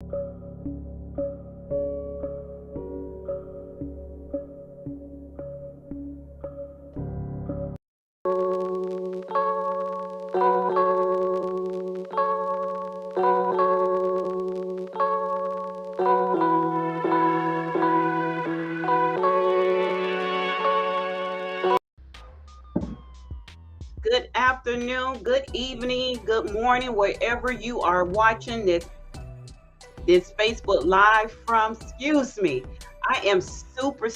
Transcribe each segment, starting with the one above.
Good afternoon, good evening, good morning, wherever you are watching this Facebook Live from. Excuse me. I am super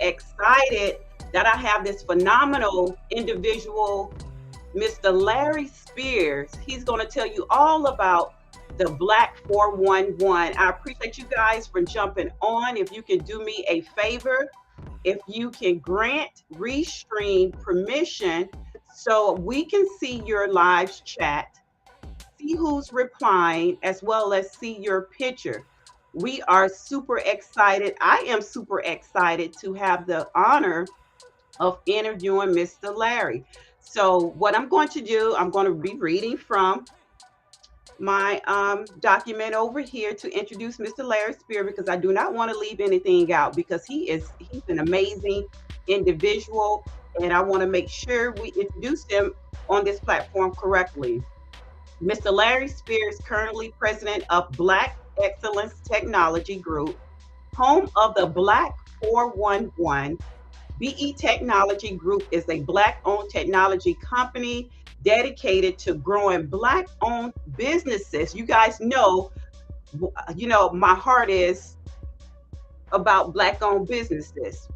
excited that I have this phenomenal individual, Mr. Larry Spears. He's going to tell you all about the Black 411. I appreciate you guys for jumping on. If you can do me a favor, if you can grant restream permission so we can see your live chat, see who's replying, as well as see your picture. We are super excited. I am super excited to have the honor of interviewing Mr. Larry. So, what I'm going to do, I'm going to be reading from my document over here to introduce Mr. Larry Spear, because I do not want to leave anything out, because he's an amazing individual, and I want to make sure we introduce him on this platform correctly. Mr. Larry Spear is currently president of Black Excellence Technology Group, home of the Black 411. BE Technology Group is a Black-owned technology company dedicated to growing Black-owned businesses. You guys know, my heart is about Black-owned businesses.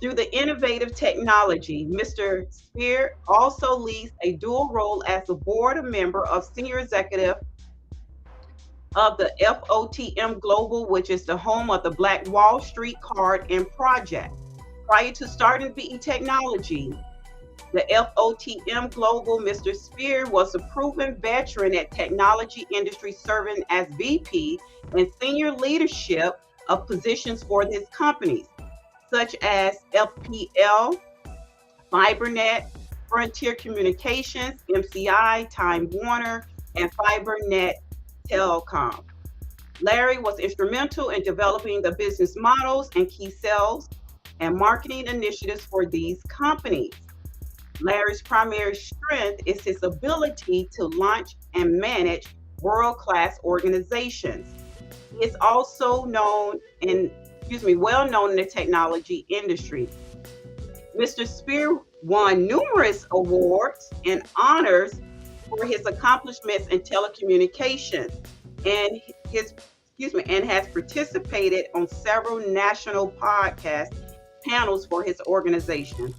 Through the innovative technology, Mr. Spear also leads a dual role as a board member of senior executive of the FOTM Global, which is the home of the Black Wall Street Card and Project. Prior to starting BE Technology, the FOTM Global, Mr. Spear was a proven veteran at technology industry, serving as VP and senior leadership of positions for his companies, such as FPL, FiberNet, Frontier Communications, MCI, Time Warner, and FiberNet Telecom. Larry was instrumental in developing the business models and key sales and marketing initiatives for these companies. Larry's primary strength is his ability to launch and manage world-class organizations. He is also well known in the technology industry. Mr. Spear won numerous awards and honors for his accomplishments in telecommunications, and has participated on several national podcast panels for his organization.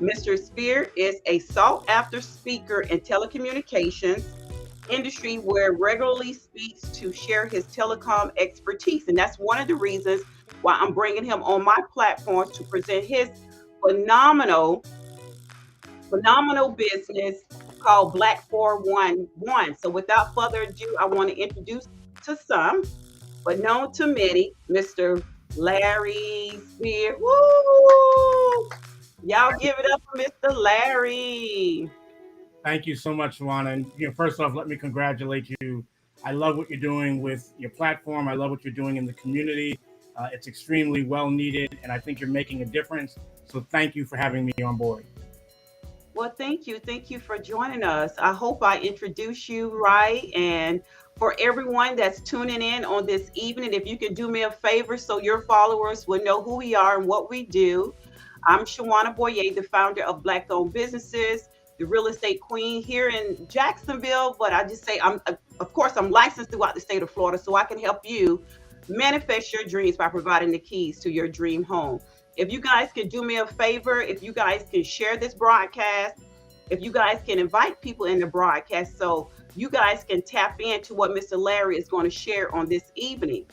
Mr. Spear is a sought-after speaker in telecommunications industry, where regularly speaks to share his telecom expertise, and that's one of the reasons why I'm bringing him on my platform to present his phenomenal business called Black 411. So, without further ado, I want to introduce to some, but known to many, Mr. Larry Spear. Woo! Y'all give it up for Mr. Larry. Thank you so much, Shawana. And first off, let me congratulate you. I love what you're doing with your platform. I love what you're doing in the community. It's extremely well needed, and I think you're making a difference. So thank you for having me on board. Well, thank you. Thank you for joining us. I hope I introduce you right. And for everyone that's tuning in on this evening, if you can do me a favor so your followers will know who we are and what we do. I'm Shawana Boyer, the founder of Black-owned businesses, the real estate queen here in Jacksonville. But I just say, I'm licensed throughout the state of Florida, so I can help you manifest your dreams by providing the keys to your dream home. If you guys can do me a favor, if you guys can share this broadcast, if you guys can invite people in the broadcast so you guys can tap into what Mr. Larry is going to share on this evening.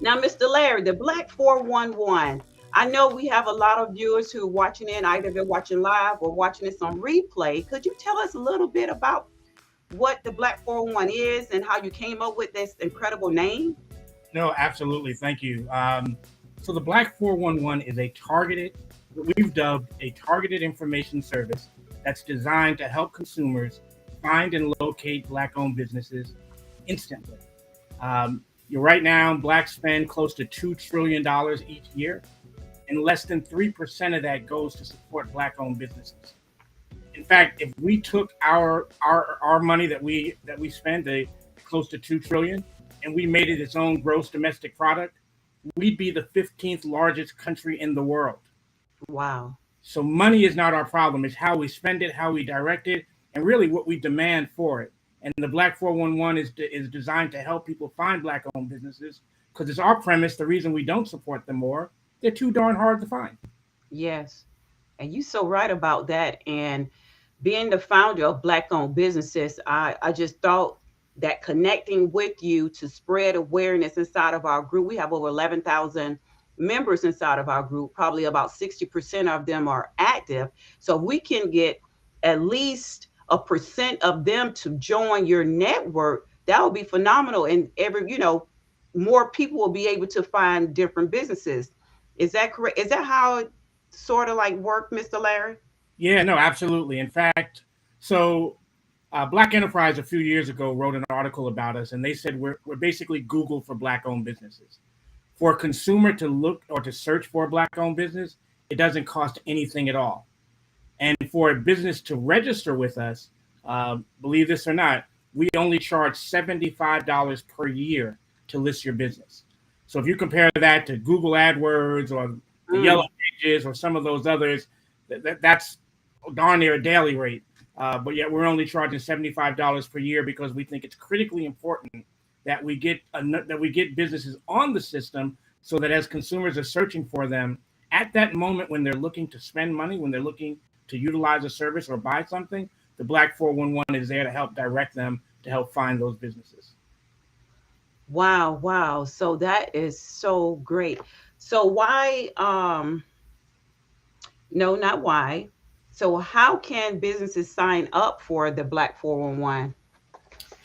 Now, Mr. Larry, the Black 411, I know we have a lot of viewers who are watching in, either they're watching live or watching this on replay. Could you tell us a little bit about what the Black 411 is and how you came up with this incredible name? No, absolutely. Thank you. So the Black 411 is what we've dubbed a targeted information service that's designed to help consumers find and locate Black-owned businesses instantly. Right now, blacks spend close to $2 trillion each year, and less than 3% of that goes to support black-owned businesses. In fact, if we took our money that we spend, close to 2 trillion, and we made it its own gross domestic product, we'd be the 15th largest country in the world. Wow. So money is not our problem. It's how we spend it, how we direct it, and really what we demand for it. And the Black 411 is designed to help people find black-owned businesses, because it's our premise. The reason we don't support them more, they're too darn hard to find. Yes. And you so right about that. And being the founder of Black owned businesses, I just thought that connecting with you to spread awareness inside of our group, we have over 11,000 members inside of our group. Probably about 60% of them are active. So if we can get at least a percent of them to join your network, that would be phenomenal. And more people will be able to find different businesses. Is that correct? Is that how it sort of like work, Mr. Larry? Yeah, no, absolutely. In fact, so Black Enterprise a few years ago wrote an article about us, and they said we're basically Google for black-owned businesses. For a consumer to look or to search for a black-owned business, it doesn't cost anything at all. And for a business to register with us, believe this or not, we only charge $75 per year to list your business. So if you compare that to Google AdWords or the Yellow Mm, Pages or some of those others, that's darn near a daily rate. But yet we're only charging $75 per year because we think it's critically important that we get businesses on the system, so that as consumers are searching for them at that moment when they're looking to spend money, when they're looking to utilize a service or buy something, the Black 411 is there to help direct them to help find those businesses. wow, wow. So that is so great. So why no, not why. So how can businesses sign up for the Black 411?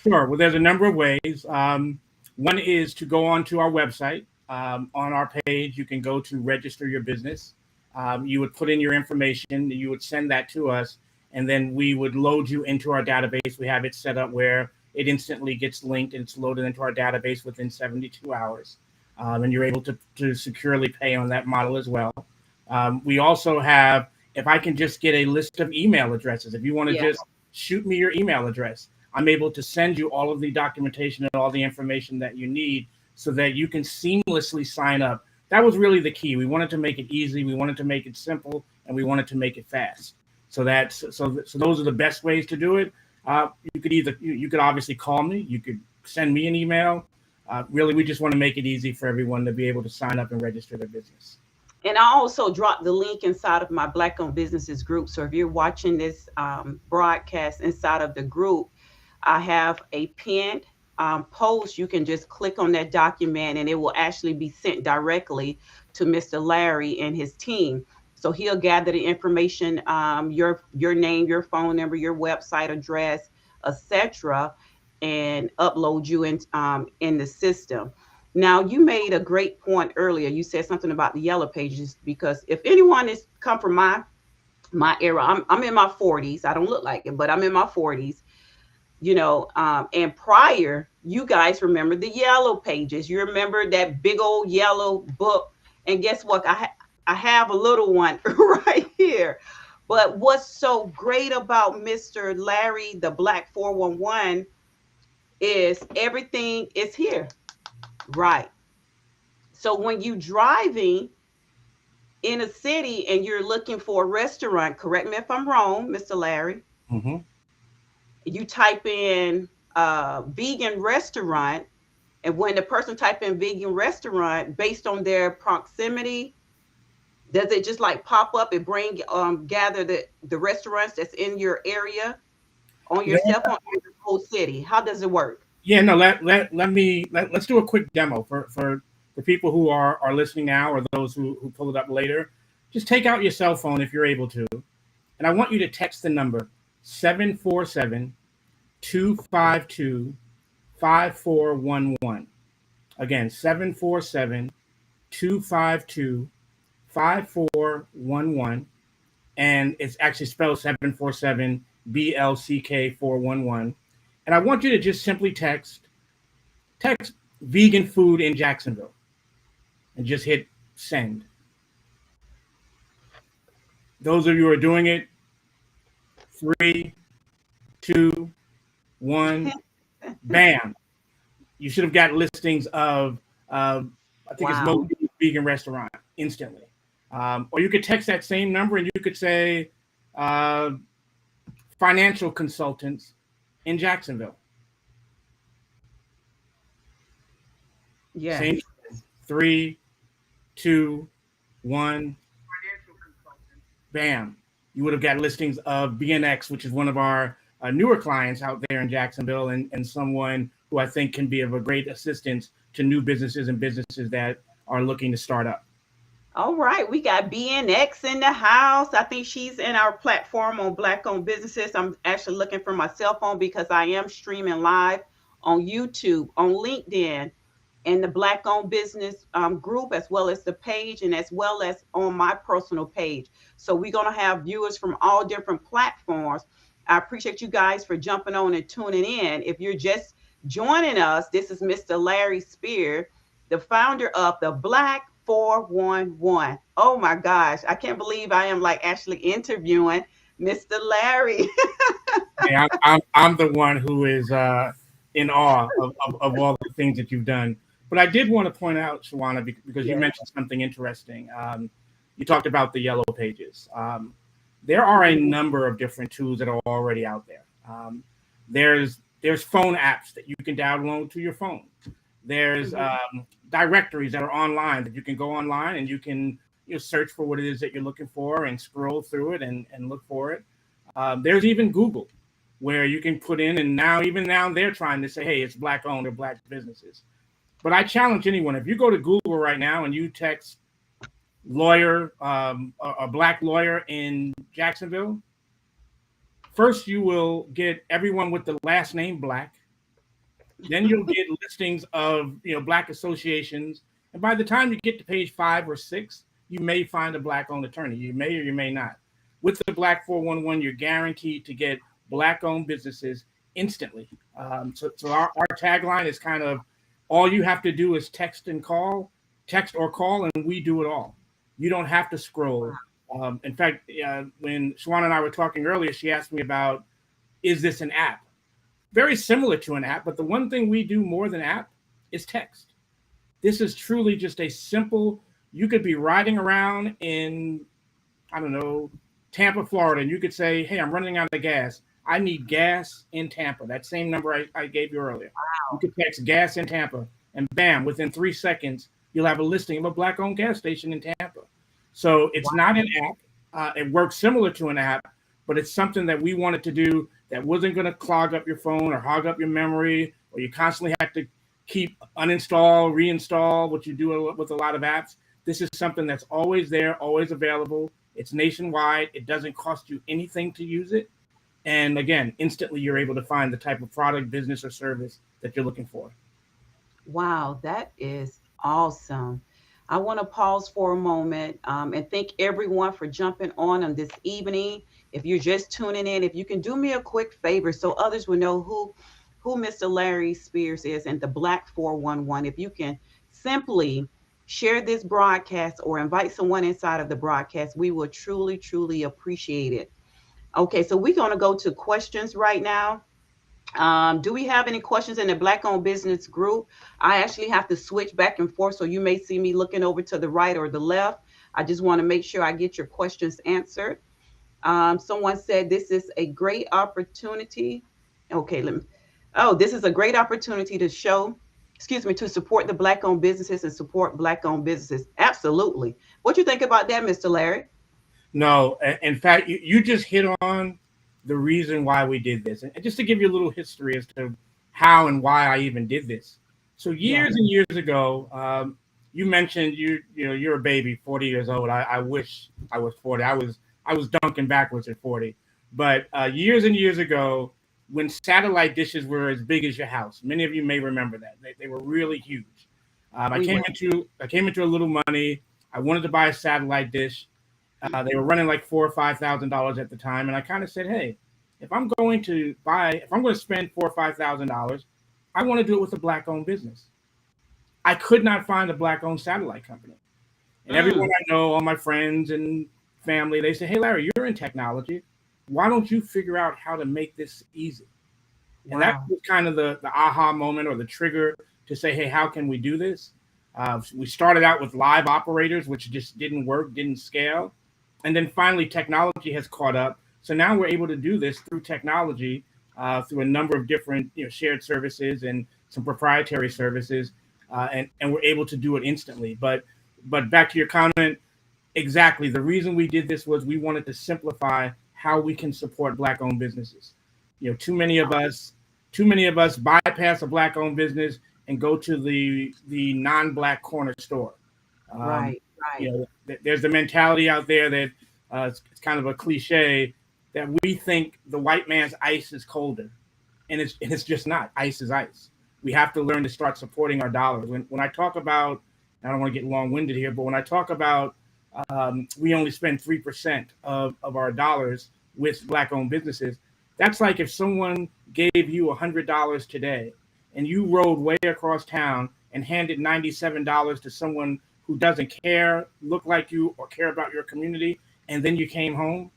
Sure. Well, there's a number of ways. One is to go onto our website. On our page, you can go to register your business. You would put in your information, you would send that to us, and then we would load you into our database. We have it set up where it instantly gets linked and it's loaded into our database within 72 hours. And you're able to securely pay on that model as well. We also have, if I can just get a list of email addresses, if you want to Yes. just shoot me your email address, I'm able to send you all of the documentation and all the information that you need so that you can seamlessly sign up. That was really the key. We wanted to make it easy, we wanted to make it simple, and we wanted to make it fast. So those are the best ways to do it. You could obviously call me, you could send me an email. Really, we just want to make it easy for everyone to be able to sign up and register their business. And I also dropped the link inside of my Black owned businesses group. So if you're watching this broadcast inside of the group, I have a pinned post. You can just click on that document and it will actually be sent directly to Mr. Larry and his team. So he'll gather the information, your name, your phone number, your website address, etc., and upload you in the system. Now, you made a great point earlier. You said something about the yellow pages, because if anyone is come from my era, I'm in my 40s. I don't look like it, but I'm in my 40s. And prior, you guys remember the yellow pages. You remember that big old yellow book. And guess what? I have a little one right here. But what's so great about Mr. Larry, the Black 411, is everything is here. Right. So when you driving in a city and you're looking for a restaurant, correct me if I'm wrong, Mr. Larry, Mm-hmm. you type in vegan restaurant, and when the person type in vegan restaurant, based on their proximity, does it just like pop up and bring gather the restaurants that's in your area on your cell phone or the whole city? How does it work? Yeah, no, let's do a quick demo for the people who are listening now, or those who pull it up later. Just take out your cell phone if you're able to, and I want you to text the number 747-252-5411. Again, 747-252-5411, and it's actually spelled 747 BLCK 411. And I want you to just simply text vegan food in Jacksonville, and just hit send. Those of you who are doing it, three, two, one, bam. You should have got listings of, I think it's most Wow. vegan restaurant instantly. Or you could text that same number and you could say uh, financial consultants in Jacksonville. Same Yes. three, two, one, bam. You would have got listings of BNX, which is one of our newer clients out there in Jacksonville, and someone who I think can be of a great assistance to new businesses and businesses that are looking to start up. All right, we got BNX in the house. I think she's in our platform on Black owned businesses. I'm actually looking for my cell phone because I am streaming live on YouTube, on LinkedIn, and the Black owned business group, as well as the page, and as well as on my personal page. So we're going to have viewers from all different platforms. I appreciate you guys for jumping on and tuning in. If you're just joining us, this is Mr. Larry Spear, the founder of the Black411. Oh my gosh, I can't believe I am like actually interviewing Mr. Larry. Hey, I'm the one who is in awe of all the things that you've done. But I did want to point out, Shawana, because you Yes. mentioned something interesting. You talked about the yellow pages. There are a number of different tools that are already out there. There's phone apps that you can download to your phone. There's Mhm. directories that are online that you can go online and you can search for what it is that you're looking for and scroll through it and look for it. There's even Google, where you can put in, and even now they're trying to say, hey, it's black owned or black businesses. But I challenge anyone, if you go to Google right now and you text lawyer, a black lawyer in Jacksonville, first you will get everyone with the last name Black. Then you'll get listings of black associations, and by the time you get to page 5 or 6, you may find a black-owned attorney. You may or you may not. With the Black 411, you're guaranteed to get black-owned businesses instantly. So our tagline is kind of all you have to do is text or call, and we do it all. You don't have to scroll. In fact, when Shawana and I were talking earlier, she asked me about, is this an app? Very similar to an app, but the one thing we do more than app is text. This is truly just a simple, you could be riding around in, I don't know, Tampa, Florida, and you could say, hey, I'm running out of gas. I need gas in Tampa. That same number I gave you earlier. You could text gas in Tampa, and bam, within 3 seconds, you'll have a listing of a black-owned gas station in Tampa. So it's not an app. It works similar to an app, but it's something that we wanted to do that wasn't going to clog up your phone or hog up your memory, or you constantly have to keep uninstall, reinstall, what you do with a lot of apps. This is something that's always there, always available. It's nationwide. It doesn't cost you anything to use it. And again, instantly you're able to find the type of product, business, or service that you're looking for. Wow, that is awesome. I want to pause for a moment and thank everyone for jumping on this evening. If you're just tuning in, if you can do me a quick favor so others will know who Mr. Larry Spears is and the Black 411, if you can simply share this broadcast or invite someone inside of the broadcast, we will truly, truly appreciate it. Okay, so we're going to go to questions right now. Do we have any questions in the Black owned business group? I actually have to switch back and forth, so you may see me looking over to the right or the left. I just want to make sure I get your questions answered. Someone said this is a great opportunity. Okay, let me. Oh, this is a great opportunity to show, excuse me, to support the Black owned businesses and support Black owned businesses. Absolutely. What you think about that, Mr. Larry? No, in fact, you just hit on the reason why we did this. And just to give you a little history as to how and why I even did this. So Yes, years and years ago, you mentioned you're a baby, 40 years old. I wish I was 40. I was dunking backwards at 40. But years and years ago, when satellite dishes were as big as your house, many of you may remember that they were really huge. we will. I came into a little money. I wanted to buy a satellite dish. They were running like $4 or $5,000 at the time, and I kind of said, "Hey, if I'm going to spend $4 or $5,000, I want to do it with a black-owned business." I could not find a Black-owned satellite company. And everyone Mm, I know, all my friends and family, they say, "Hey, Larry, you're in technology. Why don't you figure out how to make this easy?" And that wow. was kind of the aha moment or the trigger to say, "Hey, how can we do this?" We started out with live operators, which just didn't work, didn't scale. And then finally, technology has caught up. So now we're able to do this through technology, through a number of different shared services and some proprietary services, and we're able to do it instantly. But back to your comment, exactly. The reason we did this was we wanted to simplify how we can support Black-owned businesses. Too many of us bypass a Black-owned business and go to the non-Black corner store. Um, Right, right. there's the mentality out there that it's kind of a cliche that we think the white man's ice is colder, and it's just not. Ice is ice. We have to learn to start supporting our dollars. When I talk about, I don't want to get long winded here, but when I talk about we only spend 3% of our dollars with Black owned businesses, that's like if someone gave you $100 today and you rode way across town and handed $97 to someone who doesn't care, look like you, or care about your community, and then you came home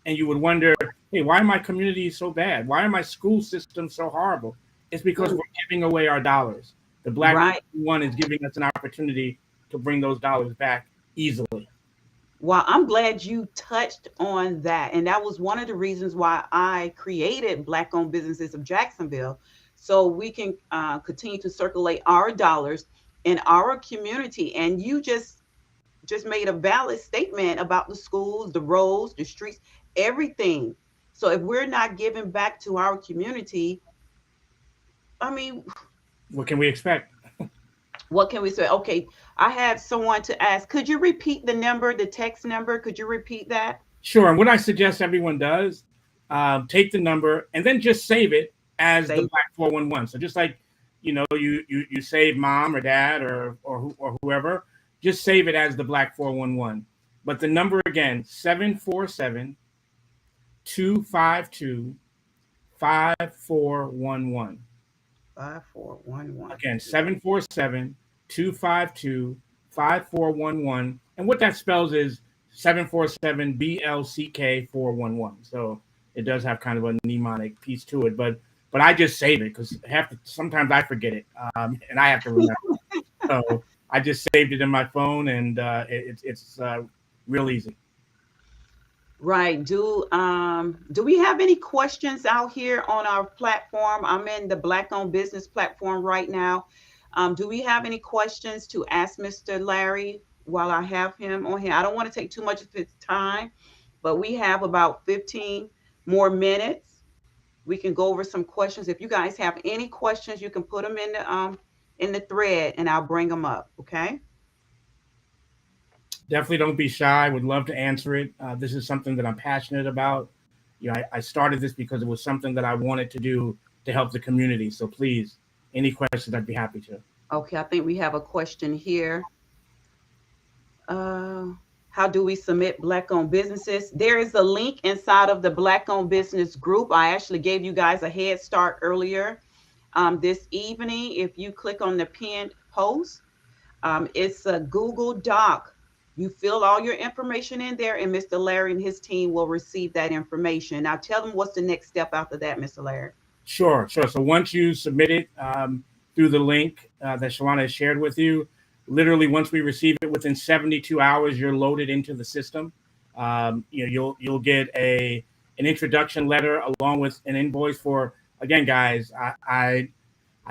and you would wonder, hey, why are my communities so bad? Why are my school systems so horrible? It's because Mm, we're giving away our dollars. The Black right. one is giving us an opportunity to bring those dollars back easily. Well, I'm glad you touched on that. And that was one of the reasons why I created Black owned businesses of Jacksonville. So we can continue to circulate our dollars in our community. And you just made a valid statement about the schools, the roads, the streets, everything. So if we're not giving back to our community, I mean, What can we expect? what can we say? Okay, I had someone to ask, could you repeat the number, the text number? Could you repeat that? Sure. And what I suggest everyone does, take the number and then just save it as the Say Black 411. So just like you save mom or dad or whoever, just save it as the Black 411. But the number again, 747-252-5411. 5411. Again, 747-252-5411. And what that spells is 747 BLCK 411. So it does have kind of a mnemonic piece to it, but I just save it because sometimes I forget it, and I have to remember. So I just saved it in my phone, and it's real easy. Right. Do we have any questions out here on our platform? I'm in the Black owned business platform right now. Do we have any questions to ask Mr. Larry while I have him on here? I don't want to take too much of his time, but we have about 15 more minutes. We can go over some questions. If you guys have any questions, you can put them in the thread and I'll bring them up. Okay. Definitely don't be shy. Would love to answer it. This is something that I'm passionate about. I started this because it was something that I wanted to do to help the community. So please, any questions, I'd be happy to. Okay. I think we have a question here. Uh, how do we submit Black owned businesses? There is a link inside of the Black owned business group. I actually gave you guys a head start earlier this evening. If you click on the pinned post, it's a Google Doc. You fill all your information in there, and Mr. Larry and his team will receive that information. Now, tell them what's the next step after that, Mr. Larry. Sure, sure. So once you submit it through the link that Shawana has shared with you, literally once we receive it within 72 hours, you're loaded into the system. You'll get an introduction letter along with an invoice for, again, guys. I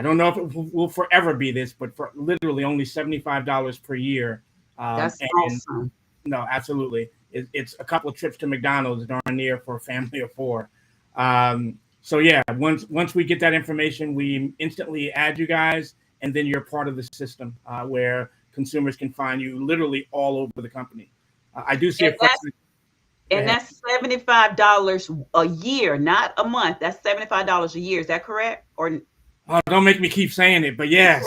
don't know if it will forever be this, but for literally only $75 per year. That's And awesome. no, absolutely. It's a couple of trips to McDonald's darn near for a family of four. So yeah, once we get that information, we instantly add you guys, and then you're part of the system where consumers can find you literally all over the company. I do see And a that's question. Go and ahead. that's $75 a year, not a month. That's $75 a year. Is that correct? Or Oh, don't make me keep saying it, but yes,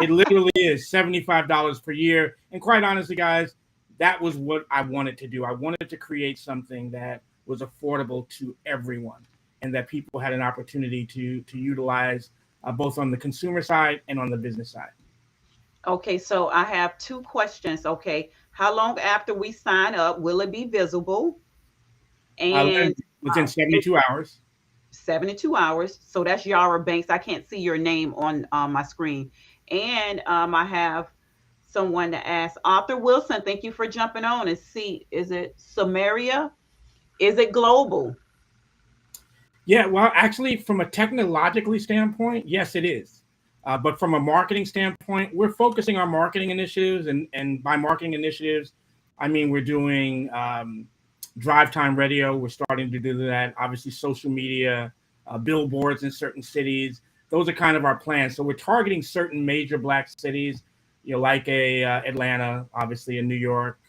it literally is $75 per year. And quite honestly, guys, that was what I wanted to do. I wanted to create something that was affordable to everyone and that people had an opportunity to utilize both on the consumer side and on the business side. Okay, so I have two questions. Okay, how long after we sign up will it be visible? And Within it, 72 hours. 72 hours. So that's Yara Banks. I can't see your name on my screen. And I have someone to ask. Arthur Wilson, thank you for jumping on. And see, is it Samaria? Is it global? Yeah, well, actually, from a technologically standpoint, yes, it is. But from a marketing standpoint, we're focusing our marketing initiatives, and by marketing initiatives, I mean we're doing drive time radio. We're starting to do that. Obviously, social media, billboards in certain cities. Those are kind of our plans. So we're targeting certain major black cities, like Atlanta, obviously in New York.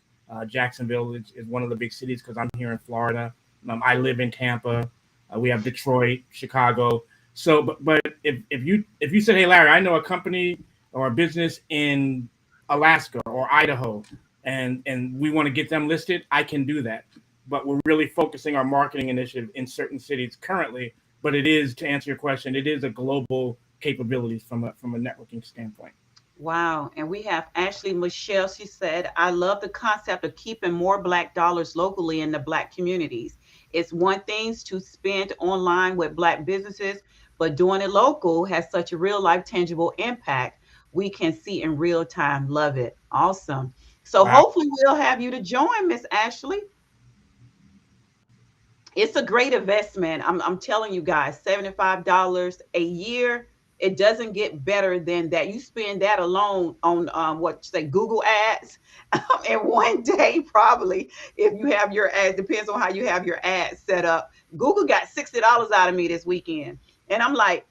Jacksonville is one of the big cities because I'm here in Florida. I live in Tampa. We have Detroit, Chicago. So, but if you said, hey Larry, I know a company or a business in Alaska or Idaho, and we want to get them listed, I can do that. But we're really focusing our marketing initiative in certain cities currently. But it is, to answer your question, it is a global capabilities from a networking standpoint. Wow. And we have Ashley Michelle. She said, I love the concept of keeping more Black dollars locally in the Black communities. It's one thing to spend online with Black businesses, but doing it local has such a real life tangible impact. We can see in real time. Love it. Awesome. So Wow. hopefully we'll have you to join, Miss Ashley. It's a great investment. I'm telling you guys, $75 a year. It doesn't get better than that. You spend that alone on what you say, Google ads, in one day, probably, if you have your ads, depends on how you have your ads set up. Google got $60 out of me this weekend. And I'm like,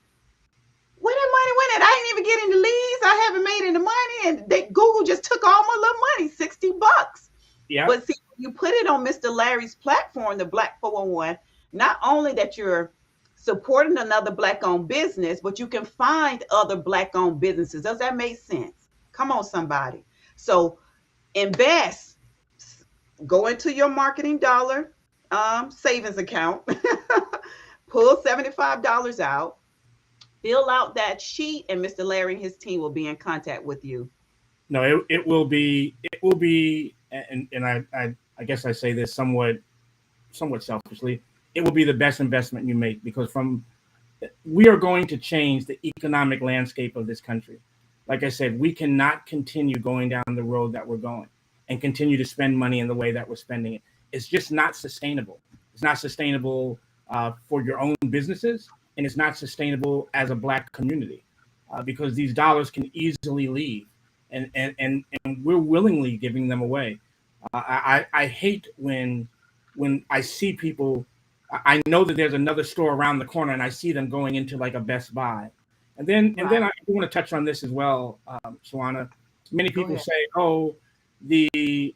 where that money went at? I didn't even get any leads. I haven't made any money. And Google just took all my little money, $60. Yeah. But see, you put it on Mr. Larry's platform, the Black 411, not only that you're supporting another Black owned business, but you can find other Black owned businesses. Does that make sense? Come on, somebody. So invest, go into your marketing dollar savings account, pull $75 out, fill out that sheet, and Mr. Larry and his team will be in contact with you. No, it will be, and I guess I say this somewhat selfishly. It will be the best investment you make because we are going to change the economic landscape of this country. Like I said, we cannot continue going down the road that we're going and continue to spend money in the way that we're spending it. It's just not sustainable. It's not sustainable for your own businesses, and it's not sustainable as a Black community because these dollars can easily leave, and we're willingly giving them away. I hate when I see people. I know that there's another store around the corner, and I see them going into like a Best Buy, and then Right. I want to touch on this as well, Shawana. Many Go people ahead. say, "Oh, the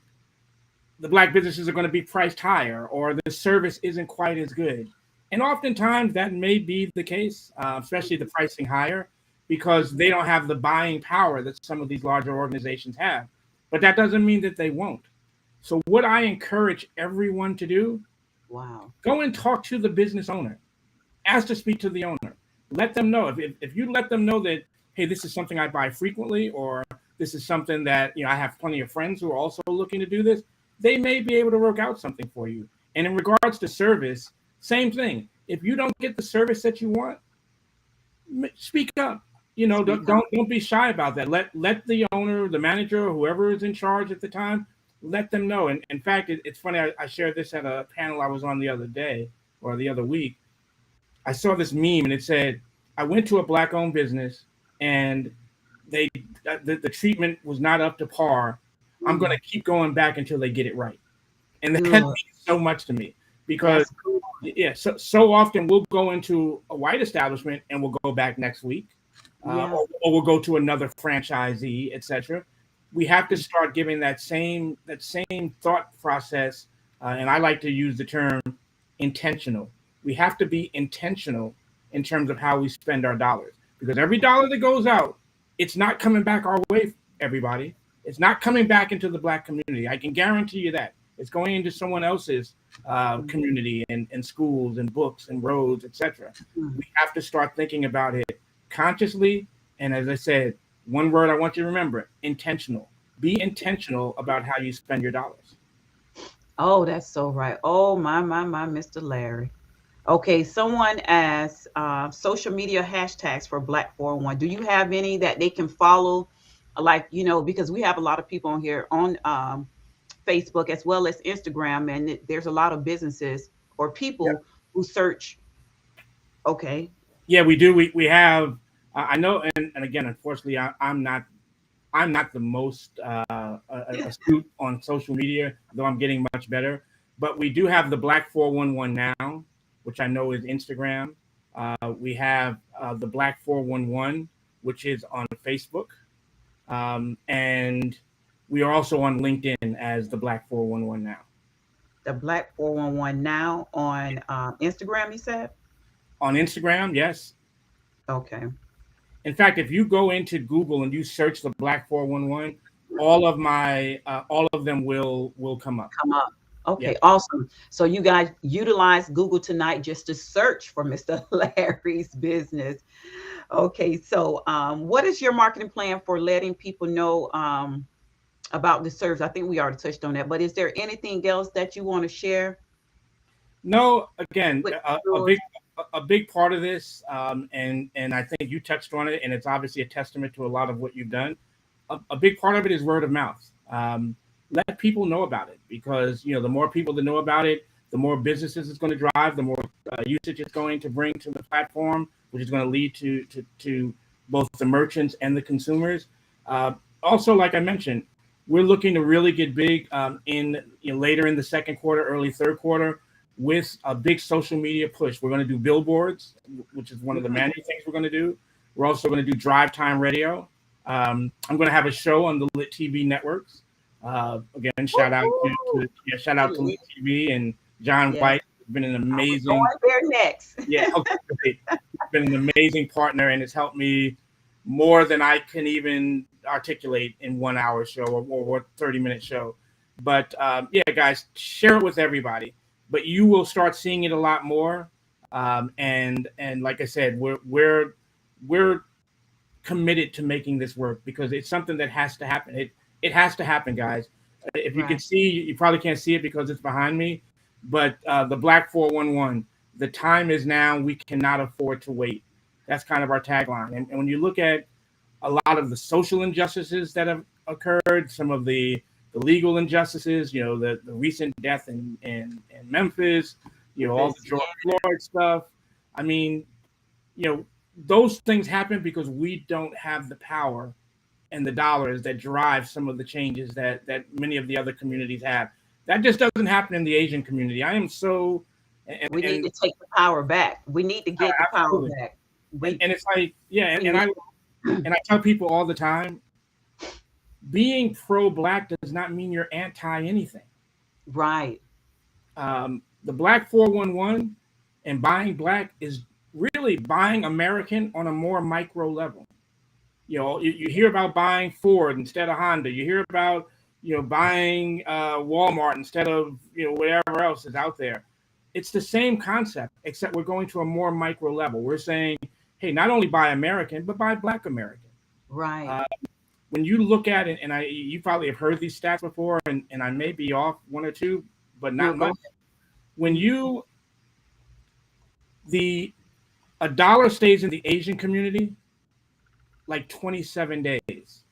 the Black businesses are going to be priced higher, or the service isn't quite as good," and oftentimes that may be the case, especially the pricing higher, because they don't have the buying power that some of these larger organizations have. But that doesn't mean that they won't. So what I encourage everyone to do, Wow. go and talk to the business owner. Ask to speak to the owner. Let them know. If you let them know that, hey, this is something I buy frequently, or this is something that I have plenty of friends who are also looking to do this, they may be able to work out something for you. And in regards to service, same thing. If you don't get the service that you want, speak up. Speak up. Don't be shy about that. Let the owner, the manager, or whoever is in charge at the time, let them know. And in fact, it's funny. I shared this at a panel I was on the other day or the other week. I saw this meme and it said, "I went to a Black-owned business and they the treatment was not up to par. I'm going Mm, to keep going back until they get it right." And that good. means so much to me because That's good. yeah, so often we'll go into a white establishment and we'll go back next week, Yeah. or we'll go to another franchisee, etc. We have to start giving that same thought process, and I like to use the term intentional. We have to be intentional in terms of how we spend our dollars because every dollar that goes out, it's not coming back our way. Everybody, it's not coming back into the Black community. I can guarantee you that. It's going into someone else's community and schools and books and roads, etc. Mm, We have to start thinking about it consciously. And as I said, one word I want you to remember: intentional. Be intentional about how you spend your dollars. Oh, that's so right. Oh, my, Mr. Larry. Okay, someone asked social media hashtags for Black 411. Do you have any that they can follow? Like, because we have a lot of people on here on Facebook as well as Instagram, and there's a lot of businesses or Yeah, people who search. Okay. yeah, we do. We have. I know, and again, unfortunately, I'm not the most astute on social media, though I'm getting much better. But we do have the Black 411 now, which I know is Instagram. We have the Black 411, which is on Facebook. And we are also on LinkedIn as the Black 411 now. The Black 411 now on Instagram, you said? On Instagram, yes. Okay. In fact, if you go into Google and you search the Black 411, all of them will come up. Come up. Yeah. Okay, awesome. So you guys utilize Google tonight just to search for Mr. Larry's business. Okay, so what is your marketing plan for letting people know about the service? I think we already touched on that, but is there anything else that you want to share No, again, with a, a yours? big a big part of this, and I think you touched on it, and it's obviously a testament to a lot of what you've done. A big part of it is word of mouth. Let people know about it, because the more people that know about it, the more businesses it's going to drive, the more usage it's going to bring to the platform, which is going to lead to both the merchants and the consumers. Uh, Also, like I mentioned, we're looking to really get big in later in the second quarter, early third quarter, with a big social media push. We're going to do billboards, which is one of the Mhm. many things we're going to do. We're also going to do drive time radio. I'm going to have a show on the Lit TV networks. Again, Woo-hoo! shout out to Lit TV and John Yes, White. It's been an I was amazing, going there next. yeah, okay, great. It's been an amazing partner, and it's helped me more than I can even articulate in 1 hour show or 30-minute show. But yeah, guys, share it with everybody. But you will start seeing it a lot more. And like I said, we're committed to making this work, because it's something that has to happen. It has to happen, guys. If you can Right, see, you probably can't see it because it's behind me, but the Black 411, the time is now. We cannot afford to wait. That's kind of our tagline. And when you look at a lot of the social injustices that have occurred, some of the legal injustices, the recent death in Memphis, all the Memphis. George Yeah, Floyd stuff. I mean, you know, those things happen because we don't have the power and the dollars that drive some of the changes that many of the other communities have. That just doesn't happen in the Asian community. I am so we need and to take the power back. We need to get the power absolutely. back. And We and it's like, yeah, we and need. I tell people all the time, being pro black does not mean you're anti anything. Right, The Black 411 and buying black is really buying American on a more micro level. You hear about buying Ford instead of Honda. You hear about buying Walmart instead of whatever else is out there. It's the same concept, except we're going to a more micro level. We're saying, hey, not only buy American, but buy Black American. right. Uh, when you look at it, and you probably have heard these stats before, and I may be off one or two, but No, not go much. ahead. When you the a dollar stays in the Asian community like 27 days.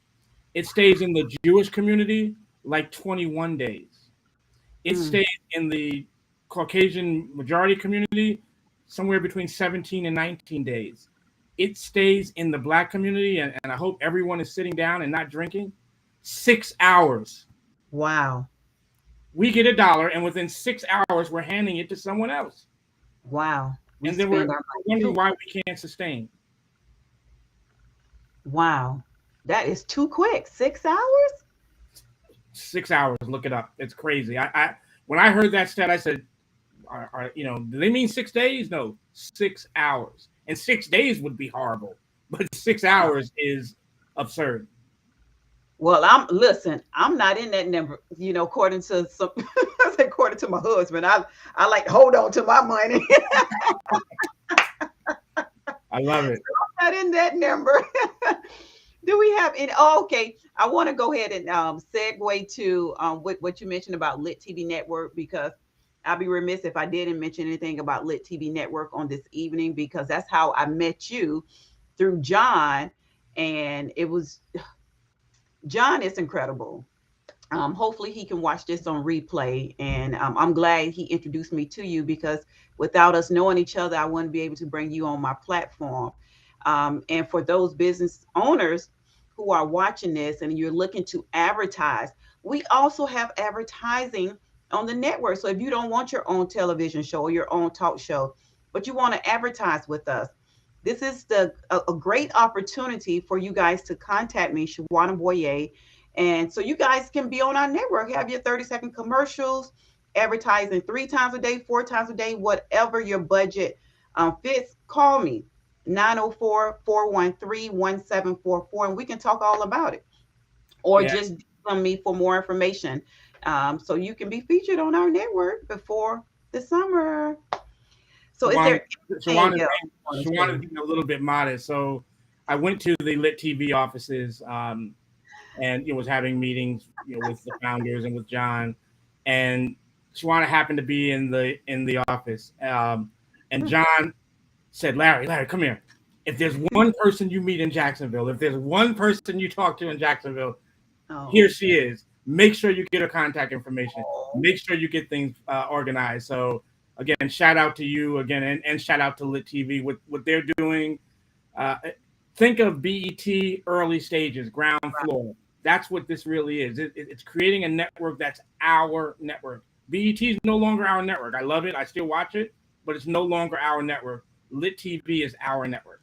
It stays in the Jewish community like 21 days. It Mm, stays in the Caucasian majority community somewhere between 17 and 19 days. It stays in the black community, and I hope everyone is sitting down and not drinking, 6 hours. wow, We get a dollar, and within 6 hours, we're handing it to someone else. wow. We And then we're spend our money wondering too. why we can't sustain. Wow, that is too quick. 6 hours. 6 hours, look it up. It's crazy. I when I heard that stat, I said, do they mean 6 days? No, 6 hours. And 6 days would be horrible, but 6 hours is absurd. Well, listen. I'm not in that number. According to some, according to my husband, I like to hold on to my money. I love it. not in that number. Do we have any? Oh, okay. I want to go ahead and segue to what you mentioned about Lit TV Network, because I'll be remiss if I didn't mention anything about Lit TV Network on this evening, because that's how I met you, through John. And it was, John is incredible. Hopefully he can watch this on replay. And I'm glad he introduced me to you, because without us knowing each other, I wouldn't be able to bring you on my platform. And for those business owners who are watching this and you're looking to advertise, we also have advertising on the network. So if you don't want your own television show or your own talk show, but you want to advertise with us, this is a great opportunity for you guys to contact me, Shawana Boyer. And so you guys can be on our network, have your 30-second commercials, advertising 3 times a day, 4 times a day, whatever your budget fits. Call me, 904-413-1744, and we can talk all about it. Or Yeah, just DM me for more information. So you can be featured on our network before the summer. So is Shawana, there anything Shawana's, else you want to Shawana's say? being a little bit modest. So I went to the Lit TV offices, and was having meetings, with the founders and with John, and Shawana happened to be in the office, and John said, Larry, come here. If there's one person you meet in Jacksonville, if there's one person you talk to in Jacksonville, here Oh, she is. Make sure you get her contact information. oh, Make sure you get things organized. So again, shout out to you again, and shout out to Lit TV with what they're doing. Uh, think of BET early stages, ground floor. That's what this really is. It's creating a network that's our network. BET is no longer our network. I love it. I still watch it, but it's no longer our network. Lit TV is our network.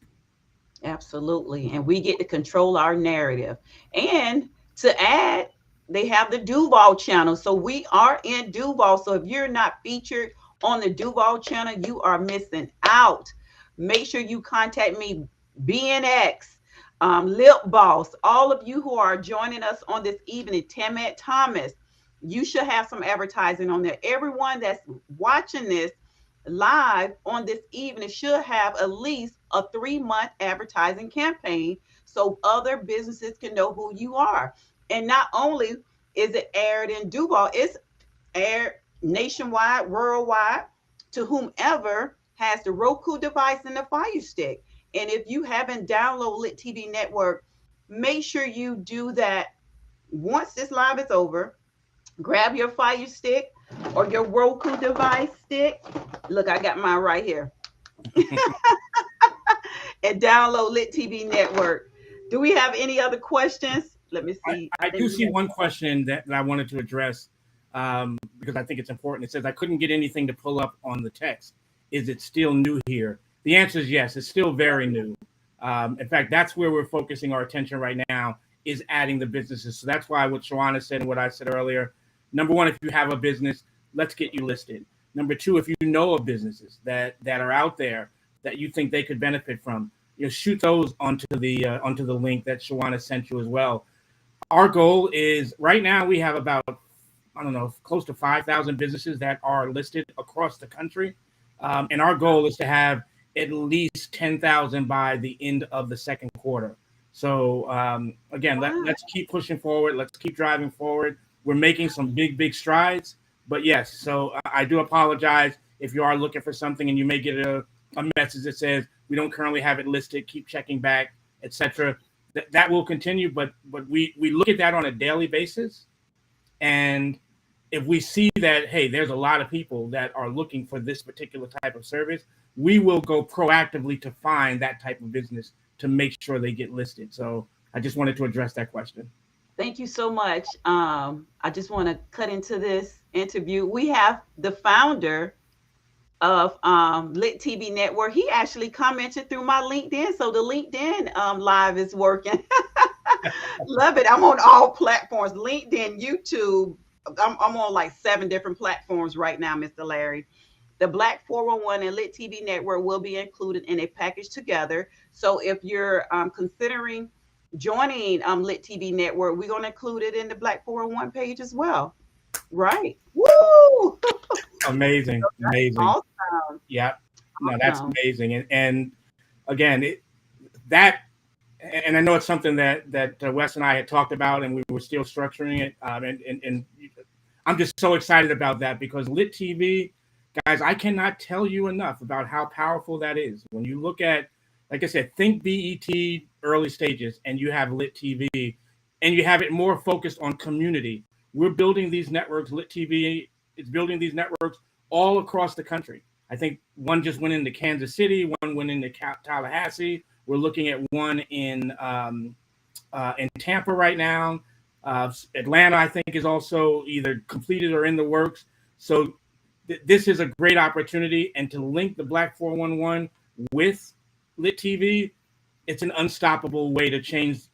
absolutely. And we get to control our narrative. And to add, they have the Duval channel. So we are in Duval. So if you're not featured on the Duval channel, you are missing out. Make sure you contact me, BNX, Lip Boss, all of you who are joining us on this evening, Tamet Thomas. You should have some advertising on there. Everyone that's watching this live on this evening should have at least a 3-month advertising campaign, so other businesses can know who you are. And not only is it aired in Duval, it's aired nationwide, worldwide, to whomever has the Roku device and the Fire Stick. And if you haven't downloaded Lit TV Network, make sure you do that once this live is over. Grab your Fire Stick or your Roku device stick. Look, I got mine right here. And download Lit TV Network. Do we have any other questions? Let me I, see. I I think do we see have. one question that I wanted to address, because I think it's important. It says, I couldn't get anything to pull up on the text. Is it still new here? The answer is yes, it's still very new. In fact, that's where we're focusing our attention right now, is adding the businesses. So that's why what Shawana said and what I said earlier. Number one, if you have a business, let's get you listed. Number two, if you know of businesses that are out there that you think they could benefit from, shoot those onto the link that Shawana sent you as well. Our goal is, right now we have about, I don't know, close to 5,000 businesses that are listed across the country, and our goal is to have at least 10,000 by the end of the second quarter. So again, Wow. let's keep pushing forward. Let's keep driving forward. We're making some big strides. But yes, so I do apologize if you are looking for something and you may get a message that says we don't currently have it listed. Keep checking back, etc. That will continue, but we look at that on a daily basis, and if we see that, hey, there's a lot of people that are looking for this particular type of service, we will go proactively to find that type of business to make sure they get listed. So I just wanted to address that question. Thank you so much. I just want to cut into this interview. We have the founder of Lit TV Network. He actually commented through my LinkedIn, so the LinkedIn live is working. Love it. I'm on all platforms: LinkedIn, YouTube. I'm on like 7 different platforms right now, Mr. Larry. The Black 411 and Lit TV Network will be included in a package together. So if you're considering joining Lit TV Network, we're going to include it in the Black 401 page as well. Right. Woo! Amazing, amazing. Awesome. Yeah, no, that's Awesome. amazing. And again, that, and I know it's something that Wes and I had talked about, and we were still structuring it. And I'm just so excited about that because lit TV, guys, I cannot tell you enough about how powerful that is. When you look at, like I said, think BET early stages, and you have lit TV, and you have it more focused on community. We're building these networks. Lit TV is building these networks all across the country. I think one just went into Kansas City, one went into Tallahassee. We're looking at one in Tampa right now. Atlanta, I think, is also either completed or in the works. So this is a great opportunity, and to link the Black 411 with Lit TV, it's an unstoppable way to change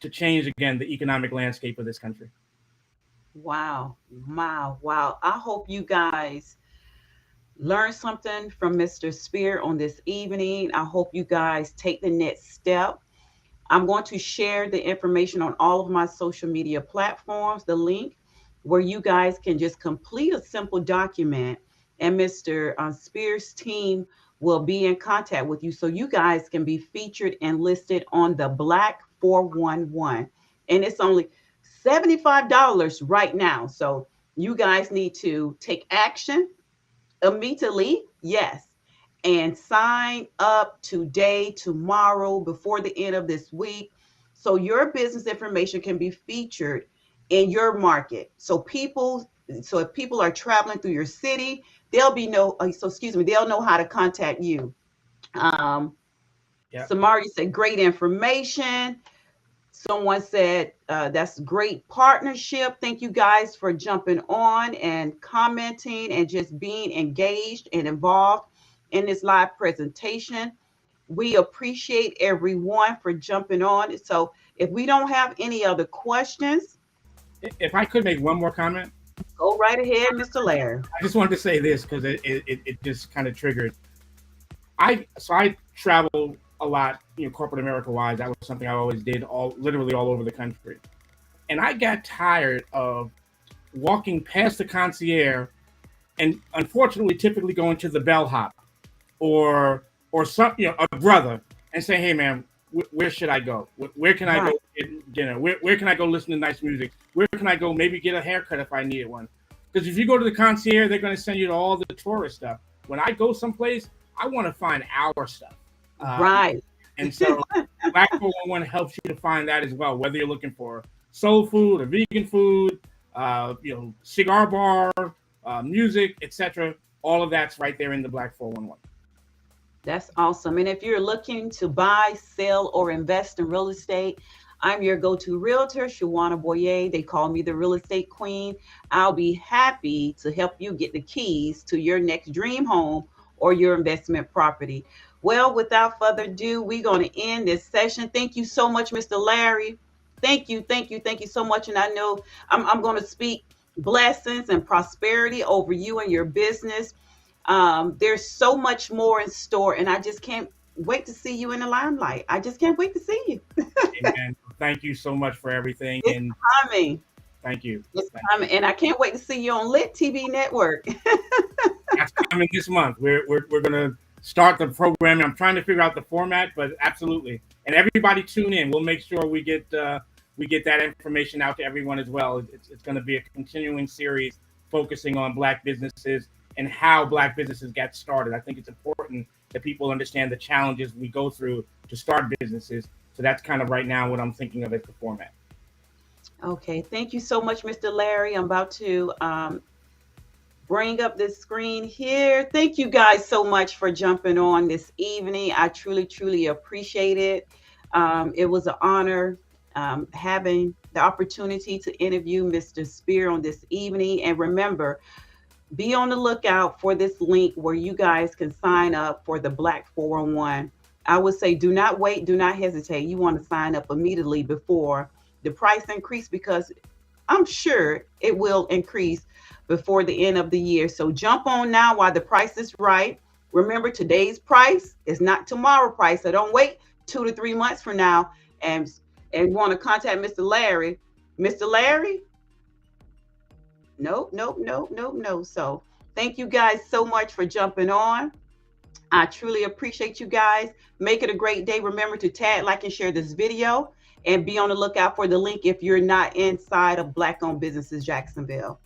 again the economic landscape of this country. Wow. Wow. Wow. I hope you guys learn something from Mr. Spear on this evening. I hope you guys take the next step. I'm going to share the information on all of my social media platforms, the link where you guys can just complete a simple document, and Mr. Spears' team will be in contact with you so you guys can be featured and listed on the Black 411. And it's only $75 right now. So you guys need to take action immediately. Yes, and sign up today, tomorrow, before the end of this week, so your business information can be featured in your market. So if people are traveling through your city, they'll be know. So excuse me, they'll know how to contact you. Um, Yeah. Samari said, great information. Someone said, that's great partnership. Thank you guys for jumping on and commenting and just being engaged and involved in this live presentation. We appreciate everyone for jumping on. So if we don't have any other questions, If I could make one more comment, go right ahead, Mr. Larry. I just wanted to say this because it just kind of triggered. I travel a lot, corporate America wise. That was something I always did, literally all over the country, and I got tired of walking past the concierge, and unfortunately, typically going to the bellhop or some a brother and say, "Hey, man, where should I go? Where can I go get dinner? Where can I go listen to nice music? Where can I go maybe get a haircut if I needed one?" Because if you go to the concierge, they're going to send you to all the tourist stuff. When I go someplace, I want to find our stuff. Right. And so Black 411 helps you to find that as well, whether you're looking for soul food or vegan food, cigar bar, music, etc. All of that's right there in the Black 411. That's awesome. And if you're looking to buy, sell, or invest in real estate, I'm your go-to realtor, Shawana Boyer. They call me the real estate queen. I'll be happy to help you get the keys to your next dream home or your investment property. Well, without further ado, we're going to end this session. Thank you so much, Mr. Larry. Thank you, thank you, thank you so much. And I know I'm going to speak blessings and prosperity over you and your business. There's so much more in store, and I just can't wait to see you in the limelight. I just can't wait to see you. Amen. Thank you so much for everything, It's and coming. thank you. It's coming, and I can't wait to see you on Lit TV Network. That's coming this month. We're gonna start the programming. I'm trying to figure out the format, but absolutely. And everybody tune in. We'll make sure we get that information out to everyone as well. It's going to be a continuing series focusing on Black businesses and how Black businesses get started. I think it's important that people understand the challenges we go through to start businesses. So that's kind of right now what I'm thinking of as the format. Okay, thank you so much, Mr. Larry. I'm about to bring up this screen here. Thank you guys so much for jumping on this evening. I truly, truly appreciate it. It was an honor having the opportunity to interview Mr. Spear on this evening. And remember, be on the lookout for this link where you guys can sign up for the Black 411. I would say do not wait, do not hesitate. You want to sign up immediately before the price increase, because I'm sure it will increase before the end of the year. So jump on now while the price is right. Remember, today's price is not tomorrow price. So don't wait 2 to 3 months from now and want to contact Mr. Larry. Mr. Larry? Nope, nope, nope, nope, no. So thank you guys so much for jumping on. I truly appreciate you guys. Make it a great day. Remember to tag, like, and share this video, and be on the lookout for the link if you're not inside of Black Owned Businesses Jacksonville.